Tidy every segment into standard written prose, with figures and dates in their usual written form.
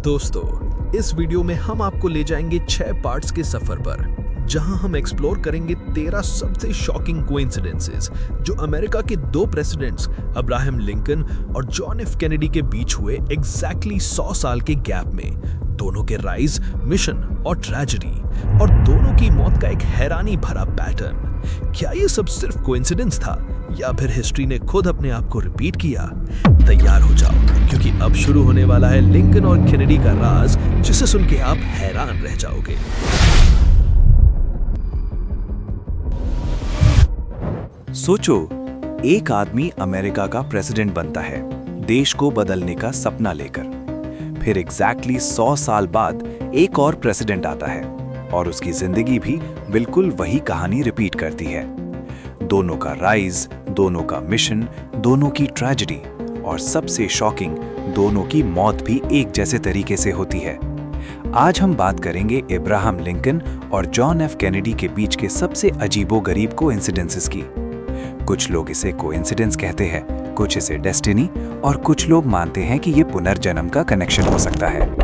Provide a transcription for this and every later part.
दोस्तों, इस वीडियो में हम आपको ले जाएंगे 6 पार्ट्स के सफर पर, जहां हम एक्सप्लोर करेंगे 13 सबसे शॉकिंग कोइंसिडेंसेस जो अमेरिका के 2 प्रेसिडेंट्स अब्राहम लिंकन और जॉन एफ कैनेडी के बीच हुए एग्जैक्टली 100 साल के गैप में। दोनों के राइज, मिशन और ट्रेजेडी, और दोनों की मौत का एक हैरानी भरा पैटर्न। क्या ये सब सिर्फ कोइंसिडेंस था या फिर हिस्ट्री ने खुद अपने आप को रिपीट किया? तैयार हो जाओ, क्योंकि अब शुरू होने वाला है लिंकन और कैनेडी का राज, जिसे सुन के आप हैरान रह जाओगे। सोचो, एक आदमी अमेरिका का प्रेसिडेंट बनता है देश को बदलने का सपना लेकर। फिर एग्जैक्टली 100 साल बाद एक और प्रेसिडेंट आता है और उसकी जिंदगी भी बिल्कुल वही कहानी रिपीट करती है। दोनों का राइज, दोनों का मिशन, दोनों की ट्रेजेडी, और सबसे शॉकिंग, दोनों की मौत भी एक जैसे तरीके से होती है। आज हम बात करेंगे अब्राहम लिंकन और जॉन एफ कैनेडी के बीच के सबसे अजीबोगरीब कोइंसिडेंसेस की। कुछ लोग इसे कोइंसिडेंस कहते हैं, कुछ इसे डेस्टिनी, और कुछ लोग मानते हैं कि ये पुनर्जन्म का कनेक्शन हो सकता है।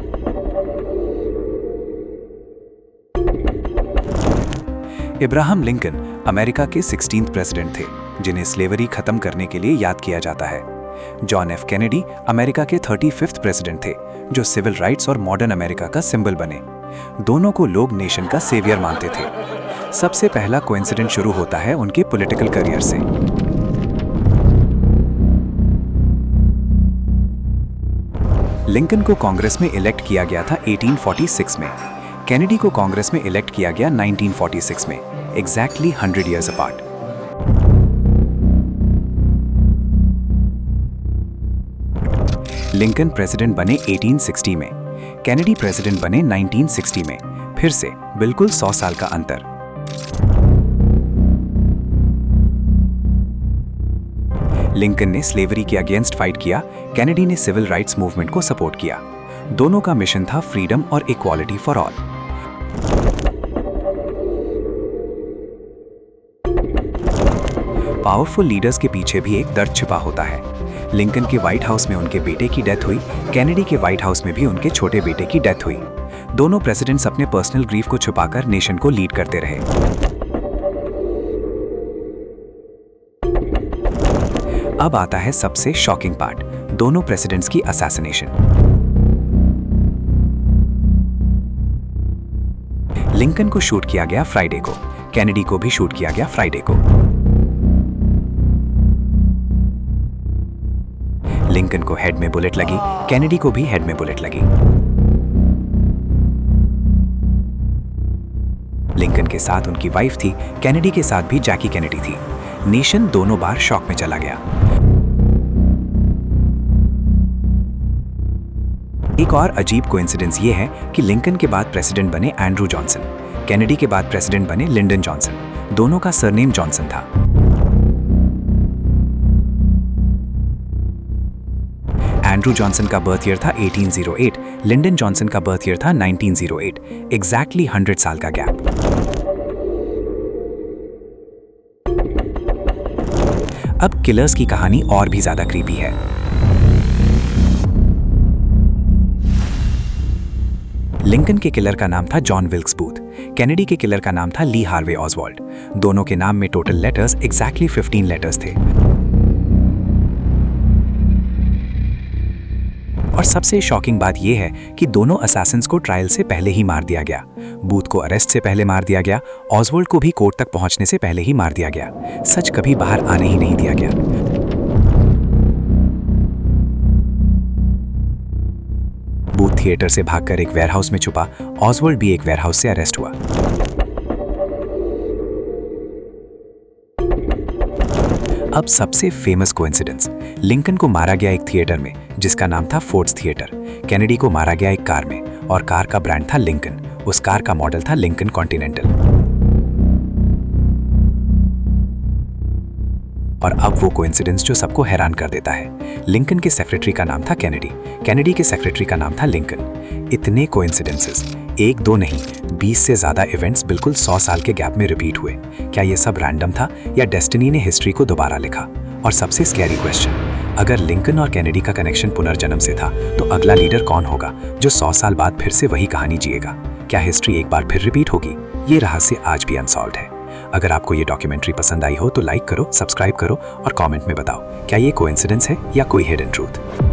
अब्राहम लिंकन अमेरिका के 16th प्रेसिडेंट थे, जिन्हें स्लेवरी खत्म करने के लिए याद किया जाता है। जॉन एफ कैनेडी अमेरिका के 35th प्रेसिडेंट थे, जो सिविल राइट्स और मॉडर्न अमेरिका का सिंबल बने। दोनों को लोग नेशन का सेवियर मानते थे। सबसे पहला कोइंसिडेंट शुरू होता है उनके पॉलिटिकल करियर से। लिंकन को कांग्रेस में इलेक्ट किया गया था 1846 में। कैनेडी को कांग्रेस में इलेक्ट किया गया 1946 में, exactly 100 years apart. Lincoln president बने 1860 में, कैनेडी प्रेसिडेंट बने 1960 में। फिर से बिल्कुल 100 साल का अंतर। लिंकन ने स्लेवरी के अगेंस्ट फाइट किया, कैनेडी ने सिविल राइट्स मूवमेंट को सपोर्ट किया। दोनों का मिशन था फ्रीडम और equality for all. Powerful leaders के पीछे भी एक दर्द छिपा होता है। लिंकन के व्हाइट हाउस में उनके बेटे की डेथ हुई, कैनेडी के व्हाइट हाउस में भी उनके छोटे बेटे की डेथ हुई। दोनों प्रेसिडेंट्स अपने पर्सनल ग्रीफ को छुपाकर नेशन को लीड करते रहे। अब आता है सबसे शॉकिंग पार्ट, दोनों प्रेसिडेंट्स की असैसिनेशन। लिंकन को शूट किया गया फ्राइडे को, कैनेडी को भी शूट किया गया फ्राइडे को। लिंकन को हेड में बुलेट लगी, कैनेडी को भी हेड में बुलेट लगी। लिंकन के साथ उनकी वाइफ थी, कैनेडी के साथ भी जैकी कैनेडी थी। नेशन दोनों बार शॉक में चला गया। एक और अजीब कोइंसिडेंस ये है कि लिंकन के बाद प्रेसिडेंट बने एंड्रू जॉनसन, कैनेडी के बाद प्रेसिडेंट बने लिंडन जॉनसन। दोनों का सरनेम जॉनसन था। एंड्रू जॉनसन का बर्थ ईयर था 1808, लिंडन जॉनसन का बर्थ ईयर था 1908, एग्जैक्टली 100 साल का गैप। अब किलर्स की कहानी और भी ज्यादा क्रीपी है। लिंकन के किलर का नाम था जॉन विल्क्स बूथ, कैनेडी के किलर का नाम था ली हार्वे ऑसवाल्ड। दोनों के नाम में टोटल लेटर्स एग्जैक्टली 15 लेटर्स थे। और सबसे शॉकिंग बात यह है कि दोनों असैसिन्स को ट्रायल से पहले ही मार दिया गया। बूथ को अरेस्ट से पहले मार दिया गया, ऑसवाल्ड को भी कोर्ट तक पहुंचने से पहले ही मार दिया गया। सच कभी बाहर आने ही नहीं दिया गया। बूथ थिएटर से भागकर एक वेयरहाउस में छुपा, ऑसवाल्ड भी एक वेयरहाउस से अरेस्ट हुआ। अब सबसे फेमस कोइंसिडेंस, लिंकन को मारा गया एक थिएटर में जिसका नाम था फोर्ड्स थिएटर, कैनेडी को मारा गया एक कार में, और कार का ब्रांड था लिंकन। उस कार का मॉडल था लिंकन कॉन्टिनेंटल। और अब वो कोइंसिडेंस जो सबको हैरान कर देता है। लिंकन के सेक्रेटरी का नाम था कैनेडी, कैनेडी के सेक्रेटरी का नाम था लिंकन। इतने कोइंसिडेंसेस, एक दो नहीं, 20 से ज्यादा इवेंट्स बिल्कुल 100 साल के गैप में रिपीट हुए। क्या ये सब रैंडम था या डेस्टिनी ने हिस्ट्री को दोबारा लिखा? और सबसे स्कैरी क्वेश्चन, अगर लिंकन और कैनेडी का कनेक्शन पुनर्जन्म से था, तो अगला लीडर कौन होगा जो 100 साल बाद फिर से वही कहानी जिएगा? क्या हिस्ट्री एक बार फिर रिपीट होगी? ये रहस्य आज भी अनसॉल्व्ड है। अगर आपको ये डॉक्यूमेंट्री पसंद आई हो तो लाइक करो, सब्सक्राइब करो और कमेंट में बताओ, क्या ये कोइंसिडेंस है या कोई हिडन ट्रूथ?